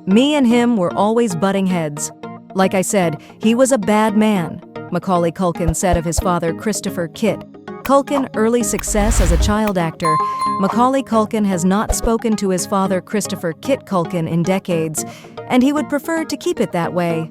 Me and him were always butting heads. Like I said, he was a bad man, Macaulay Culkin said of his father, Christopher Kit Culkin. Early success as a child actor, Macaulay Culkin has not spoken to his father, Christopher Kit Culkin, in decades, and he would prefer to keep it that way.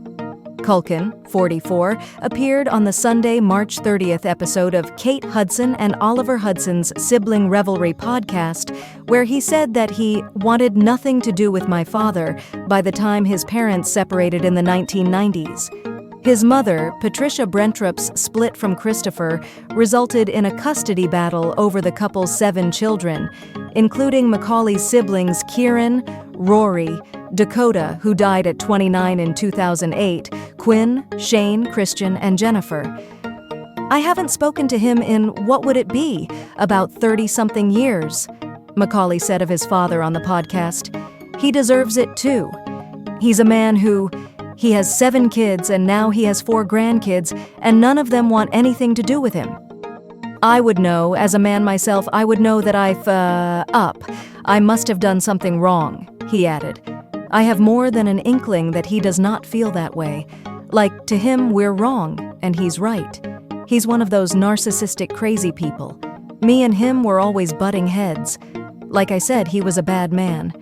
Culkin, 44, appeared on the Sunday, March 30th episode of Kate Hudson and Oliver Hudson's Sibling Revelry podcast, where he said that he wanted nothing to do with my father by the time his parents separated in the 1990s. His mother, Patricia Brentrup's split from Christopher resulted in a custody battle over the couple's 7 children, including Macaulay's siblings Kieran, Rory, Dakota, who died at 29 in 2008, Quinn, Shane, Christian, and Jennifer. I haven't spoken to him in, what would it be, about 30-something years, Macaulay said of his father on the podcast. He deserves it too. He's a man who, he has 7 kids and now he has 4 grandkids, and none of them want anything to do with him. I would know, as a man myself, I would know that I must have done something wrong, he added. I have more than an inkling that he does not feel that way. Like, to him, we're wrong, and he's right. He's one of those narcissistic crazy people. Me and him were always butting heads. Like I said, he was a bad man.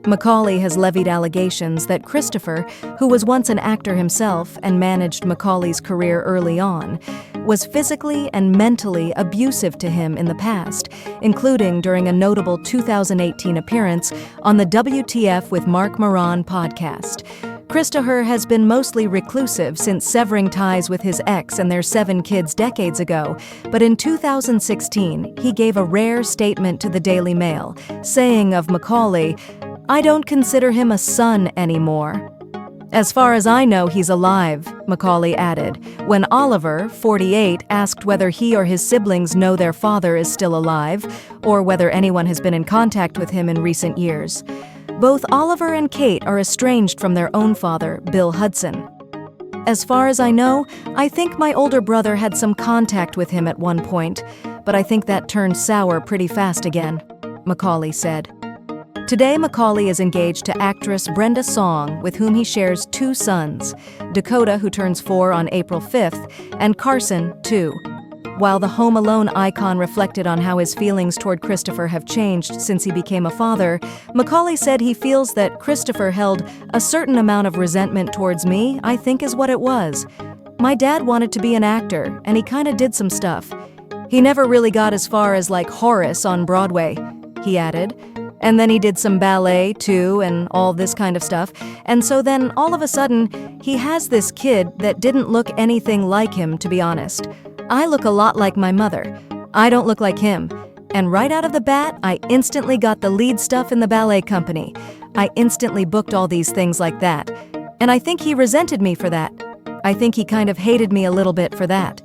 Macaulay has levied allegations that Christopher, who was once an actor himself and managed Macaulay's career early on, was physically and mentally abusive to him in the past, including during a notable 2018 appearance on the WTF with Mark Maron podcast. Christopher has been mostly reclusive since severing ties with his ex and their 7 kids decades ago, but in 2016, he gave a rare statement to the Daily Mail, saying of Macaulay, "I don't consider him a son anymore." As far as I know, he's alive, Macaulay added, when Oliver, 48, asked whether he or his siblings know their father is still alive, or whether anyone has been in contact with him in recent years. Both Oliver and Kate are estranged from their own father, Bill Hudson. As far as I know, I think my older brother had some contact with him at one point, but I think that turned sour pretty fast again, Macaulay said. Today, Macaulay is engaged to actress Brenda Song, with whom he shares 2 sons, Dakota, who turns 4 on April 5th, and Carson, 2. While the Home Alone icon reflected on how his feelings toward Christopher have changed since he became a father, Macaulay said he feels that Christopher held a certain amount of resentment towards me, I think is what it was. My dad wanted to be an actor, and he kind of did some stuff. He never really got as far as like Horace on Broadway, he added. And then he did some ballet, too, and all this kind of stuff. And so then, all of a sudden, he has this kid that didn't look anything like him, to be honest. I look a lot like my mother. I don't look like him. And right out of the bat, I instantly got the lead stuff in the ballet company. I instantly booked all these things like that. And I think he resented me for that. I think he kind of hated me a little bit for that.